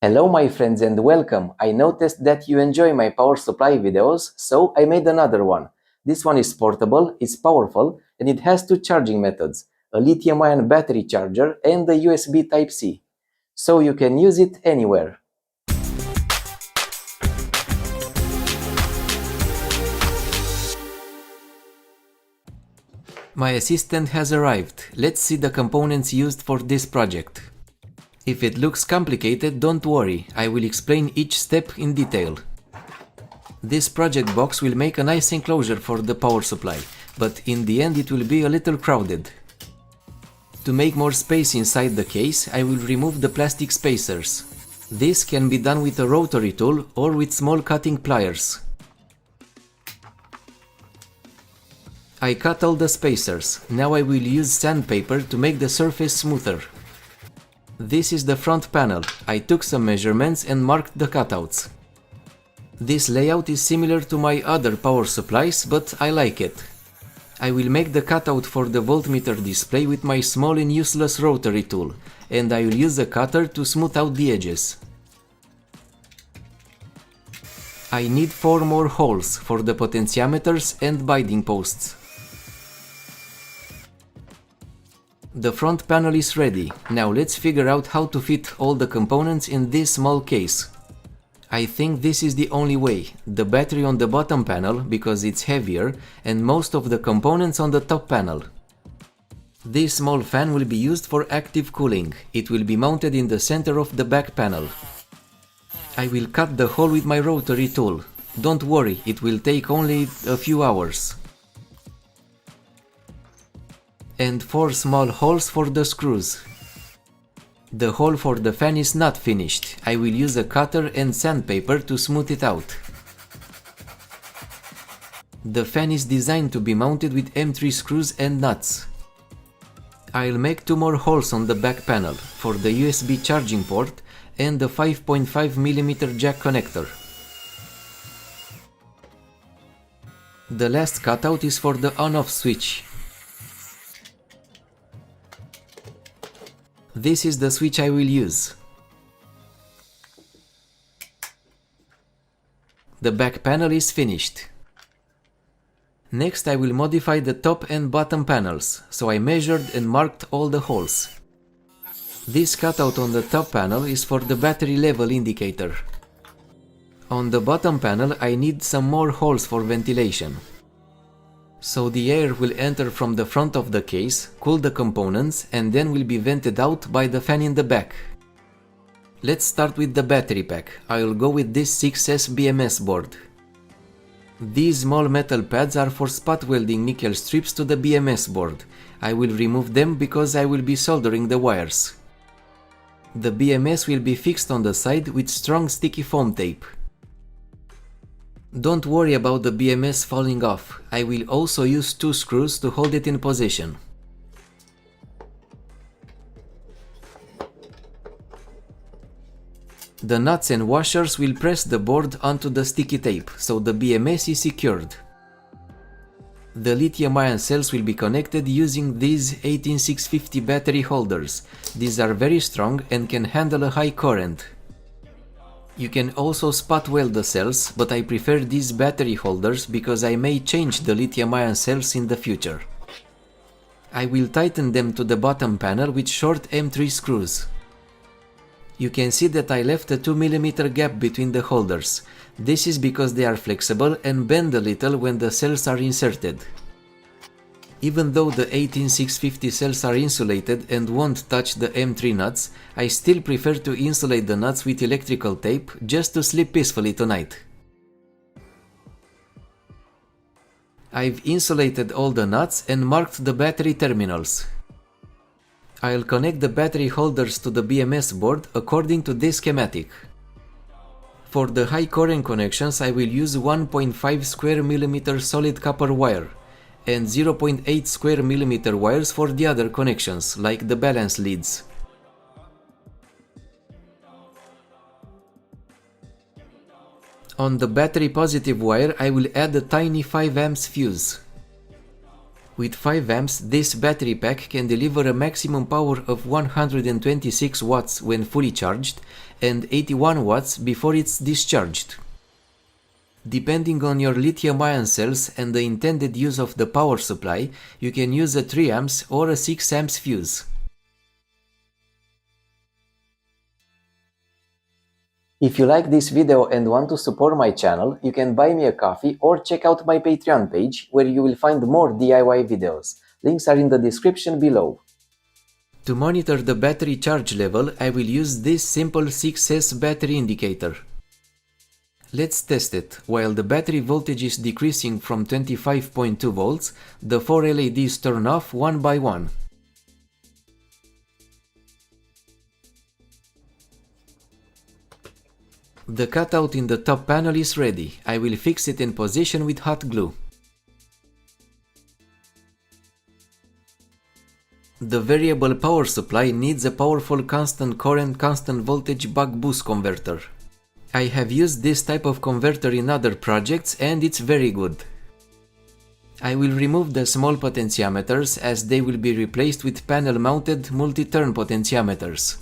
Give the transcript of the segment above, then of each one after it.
Hello my friends and welcome. I noticed that you enjoy my power supply videos, so I made another one. This one is portable, it's powerful, and it has two charging methods, a lithium-ion battery charger and a USB Type-C. So you can use it anywhere. My assistant has arrived. Let's see the components used for this project. If it looks complicated, don't worry, I will explain each step in detail. This project box will make a nice enclosure for the power supply, but in the end it will be a little crowded. To make more space inside the case, I will remove the plastic spacers. This can be done with a rotary tool or with small cutting pliers. I cut all the spacers. Now I will use sandpaper to make the surface smoother. This is the front panel. I took some measurements and marked the cutouts. This layout is similar to my other power supplies, but I like it. I will make the cutout for the voltmeter display with my small and useless rotary tool, and I will use a cutter to smooth out the edges. I need 4 more holes for the potentiometers and binding posts. The front panel is ready. Now let's figure out how to fit all the components in this small case. I think this is the only way. The battery on the bottom panel because it's heavier, and most of the components on the top panel. This small fan will be used for active cooling. It will be mounted in the center of the back panel. I will cut the hole with my rotary tool. Don't worry, it will take only a few hours. And 4 small holes for the screws. The hole for the fan is not finished. I will use a cutter and sandpaper to smooth it out. The fan is designed to be mounted with M3 screws and nuts. I'll make 2 more holes on the back panel for the USB charging port and the 5.5mm jack connector. The last cutout is for the on-off switch. This is the switch I will use. The back panel is finished. Next I will modify the top and bottom panels, so I measured and marked all the holes. This cutout on the top panel is for the battery level indicator. On the bottom panel I need some more holes for ventilation. So the air will enter from the front of the case, cool the components, and then will be vented out by the fan in the back. Let's start with the battery pack. I will go with this 6S BMS board. These small metal pads are for spot welding nickel strips to the BMS board. I will remove them because I will be soldering the wires. The BMS will be fixed on the side with strong sticky foam tape. Don't worry about the BMS falling off. I will also use 2 screws to hold it in position. The nuts and washers will press the board onto the sticky tape, so the BMS is secured. The lithium-ion cells will be connected using these 18650 battery holders. These are very strong and can handle a high current. You can also spot weld the cells, but I prefer these battery holders because I may change the lithium-ion cells in the future. I will tighten them to the bottom panel with short M3 screws. You can see that I left a 2mm gap between the holders. This is because they are flexible and bend a little when the cells are inserted. Even though the 18650 cells are insulated and won't touch the M3 nuts, I still prefer to insulate the nuts with electrical tape just to sleep peacefully tonight. I've insulated all the nuts and marked the battery terminals. I'll connect the battery holders to the BMS board according to this schematic. For the high current connections I will use 1.5 square millimeter solid copper wire and 0.8 square millimeter wires for the other connections, like the balance leads. On the battery positive wire I will add a tiny 5 amps fuse. With 5 amps, this battery pack can deliver a maximum power of 126 watts when fully charged and 81 watts before it's discharged. Depending on your lithium-ion cells and the intended use of the power supply, you can use a 3 amps or a 6 amps fuse. If you like this video and want to support my channel, you can buy me a coffee or check out my Patreon page where you will find more DIY videos. Links are in the description below. To monitor the battery charge level, I will use this simple 6S battery indicator. Let's test it. While the battery voltage is decreasing from 25.2 volts, the 4 LEDs turn off one by one. The cutout in the top panel is ready. I will fix it in position with hot glue. The variable power supply needs a powerful constant current constant voltage buck boost converter. I have used this type of converter in other projects and it's very good. I will remove the small potentiometers as they will be replaced with panel mounted multi-turn potentiometers.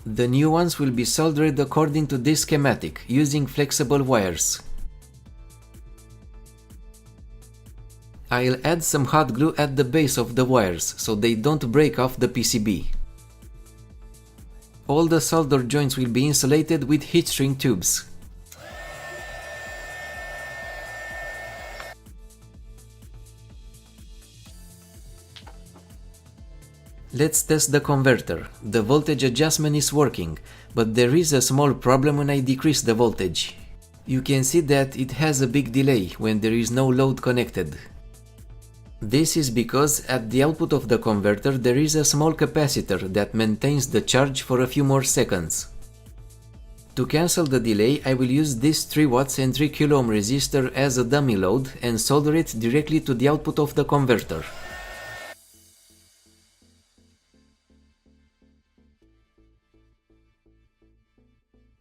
The new ones will be soldered according to this schematic, using flexible wires. I'll add some hot glue at the base of the wires, so they don't break off the PCB. All the solder joints will be insulated with heat shrink tubes. Let's test the converter. The voltage adjustment is working, but there is a small problem when I decrease the voltage. You can see that it has a big delay when there is no load connected. This is because at the output of the converter there is a small capacitor that maintains the charge for a few more seconds. To cancel the delay, I will use this 3 watts and 3 kilo ohm resistor as a dummy load and solder it directly to the output of the converter.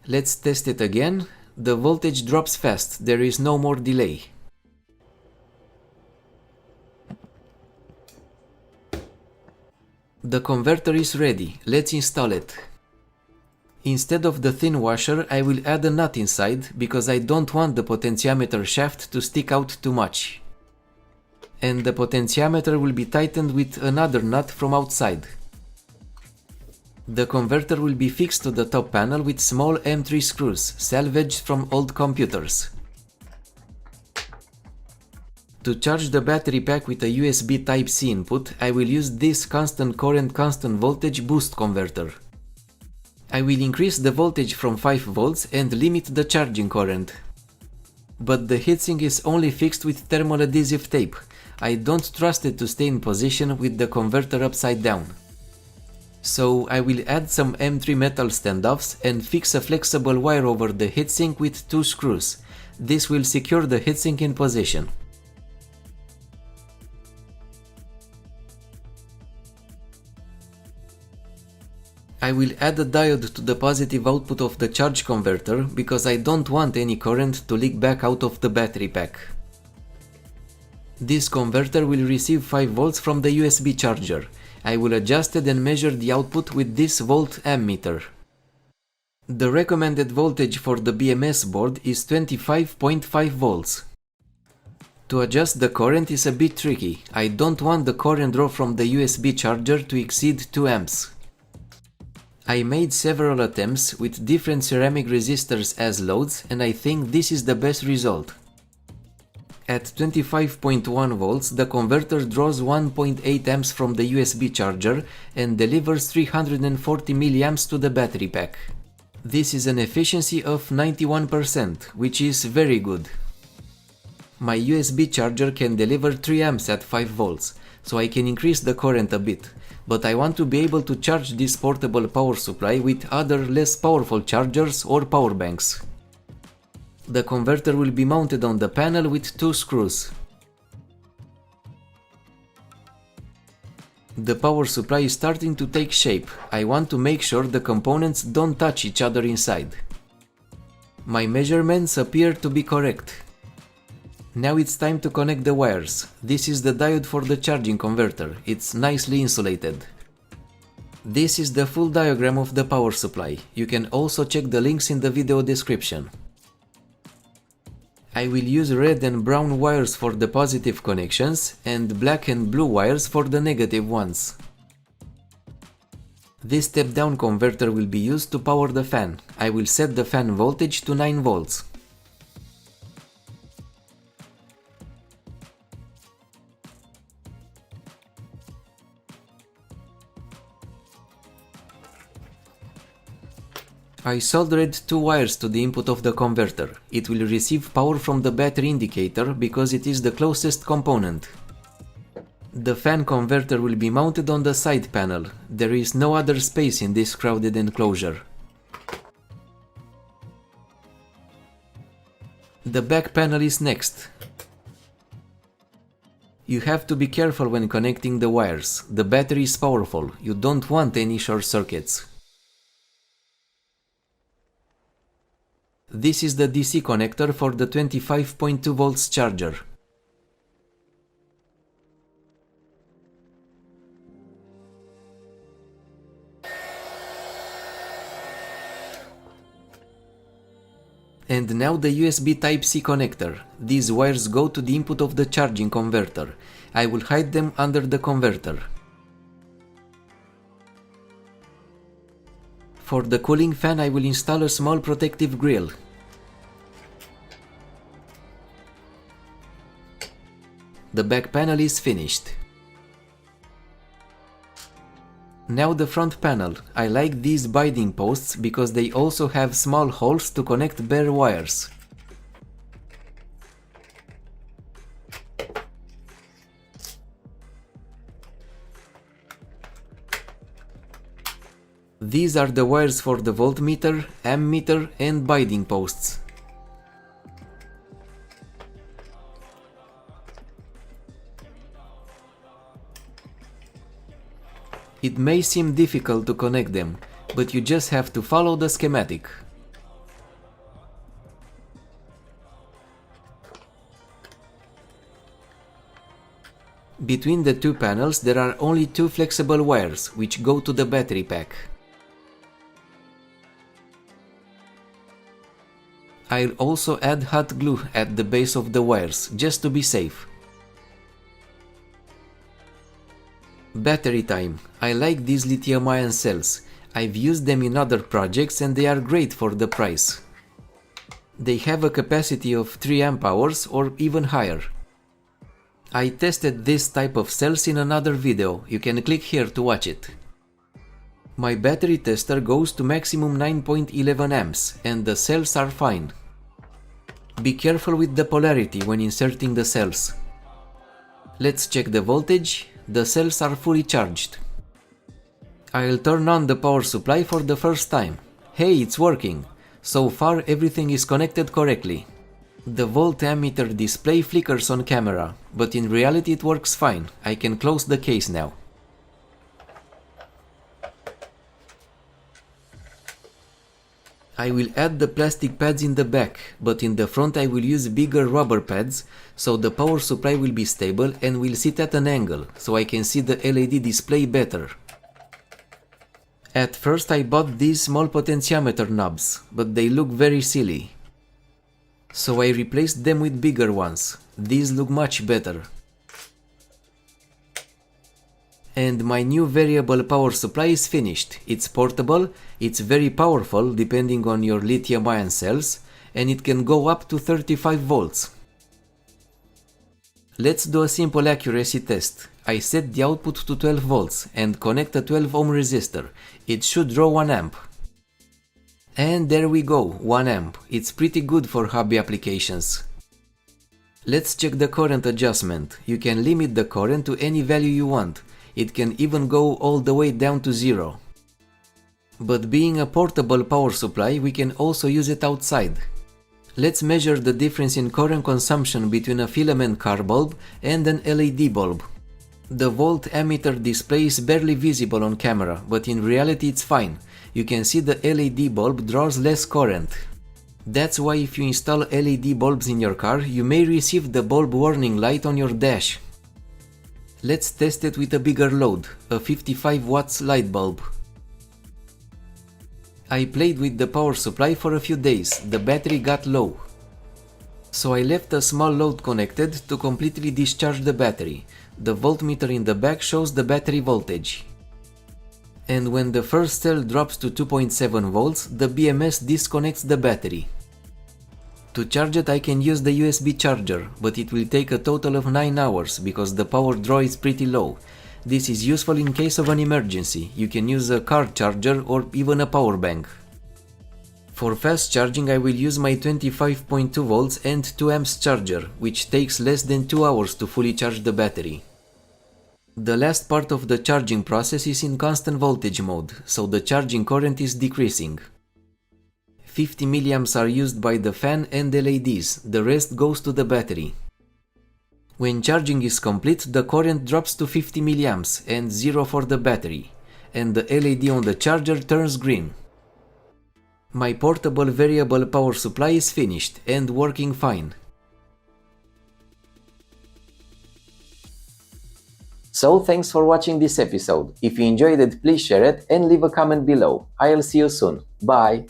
Let's test it again. The voltage drops fast, there is no more delay. The converter is ready, let's install it. Instead of the thin washer, I will add a nut inside because I don't want the potentiometer shaft to stick out too much. And the potentiometer will be tightened with another nut from outside. The converter will be fixed to the top panel with small M3 screws, salvaged from old computers. To charge the battery pack with a USB Type-C input, I will use this constant current constant voltage boost converter. I will increase the voltage from 5 volts and limit the charging current. But the heatsink is only fixed with thermal adhesive tape. I don't trust it to stay in position with the converter upside down. So I will add some M3 metal standoffs and fix a flexible wire over the heatsink with 2 screws. This will secure the heatsink in position. I will add a diode to the positive output of the charge converter because I don't want any current to leak back out of the battery pack. This converter will receive 5 volts from the USB charger. I will adjust it and measure the output with this volt ammeter. The recommended voltage for the BMS board is 25.5 volts. To adjust the current is a bit tricky. I don't want the current draw from the USB charger to exceed 2 amps. I made several attempts with different ceramic resistors as loads and I think this is the best result. At 25.1 volts, the converter draws 1.8 amps from the USB charger and delivers 340 mA to the battery pack. This is an efficiency of 91%, which is very good. My USB charger can deliver 3 amps at 5 volts, so I can increase the current a bit, but I want to be able to charge this portable power supply with other less powerful chargers or power banks. The converter will be mounted on the panel with 2 screws. The power supply is starting to take shape. I want to make sure the components don't touch each other inside. My measurements appear to be correct. Now it's time to connect the wires. This is the diode for the charging converter. It's nicely insulated. This is the full diagram of the power supply. You can also check the links in the video description. I will use red and brown wires for the positive connections and black and blue wires for the negative ones. This step-down converter will be used to power the fan. I will set the fan voltage to 9 volts. I soldered 2 wires to the input of the converter. It will receive power from the battery indicator because it is the closest component. The fan converter will be mounted on the side panel. There is no other space in this crowded enclosure. The back panel is next. You have to be careful when connecting the wires. The battery is powerful. You don't want any short circuits. This is the DC connector for the 25.2 volts charger. And now the USB Type-C connector. These wires go to the input of the charging converter. I will hide them under the converter. For the cooling fan, I will install a small protective grill. The back panel is finished. Now the front panel. I like these binding posts because they also have small holes to connect bare wires. These are the wires for the voltmeter, ammeter and binding posts. It may seem difficult to connect them, but you just have to follow the schematic. Between the two panels there are only 2 flexible wires, which go to the battery pack. I'll also add hot glue at the base of the wires, just to be safe. Battery time. I like these lithium-ion cells. I've used them in other projects and they are great for the price. They have a capacity of 3 amp hours or even higher. I tested this type of cells in another video, you can click here to watch it. My battery tester goes to maximum 9.11 amps and the cells are fine. Be careful with the polarity when inserting the cells. Let's check the voltage. The cells are fully charged. I'll turn on the power supply for the first time. Hey, it's working! So far everything is connected correctly. The voltammeter display flickers on camera, but in reality it works fine. I can close the case now. I will add the plastic pads in the back, but in the front I will use bigger rubber pads, so the power supply will be stable and will sit at an angle, so I can see the LED display better. At first I bought these small potentiometer knobs, but they look very silly. So I replaced them with bigger ones. These look much better. And my new variable power supply is finished. It's portable, it's very powerful depending on your lithium-ion cells, and it can go up to 35 volts. Let's do a simple accuracy test. I set the output to 12 volts and connect a 12 ohm resistor. It should draw 1 amp. And there we go, 1 amp. It's pretty good for hobby applications. Let's check the current adjustment. You can limit the current to any value you want. It can even go all the way down to 0. But being a portable power supply, we can also use it outside. Let's measure the difference in current consumption between a filament car bulb and an LED bulb. The voltammeter display is barely visible on camera, but in reality it's fine. You can see the LED bulb draws less current. That's why if you install LED bulbs in your car, you may receive the bulb warning light on your dash. Let's test it with a bigger load, a 55 watts light bulb. I played with the power supply for a few days, the battery got low. So I left a small load connected to completely discharge the battery. The voltmeter in the back shows the battery voltage. And when the first cell drops to 2.7 volts, the BMS disconnects the battery. To charge it I can use the USB charger, but it will take a total of 9 hours because the power draw is pretty low. This is useful in case of an emergency. You can use a car charger or even a power bank. For fast charging I will use my 25.2 volts and 2 amps charger, which takes less than 2 hours to fully charge the battery. The last part of the charging process is in constant voltage mode, so the charging current is decreasing. 50 mA are used by the fan and LEDs, the rest goes to the battery. When charging is complete, the current drops to 50 mA and 0 for the battery, and the LED on the charger turns green. My portable variable power supply is finished and working fine. So thanks for watching this episode. If you enjoyed it, please share it and leave a comment below. I'll see you soon. Bye!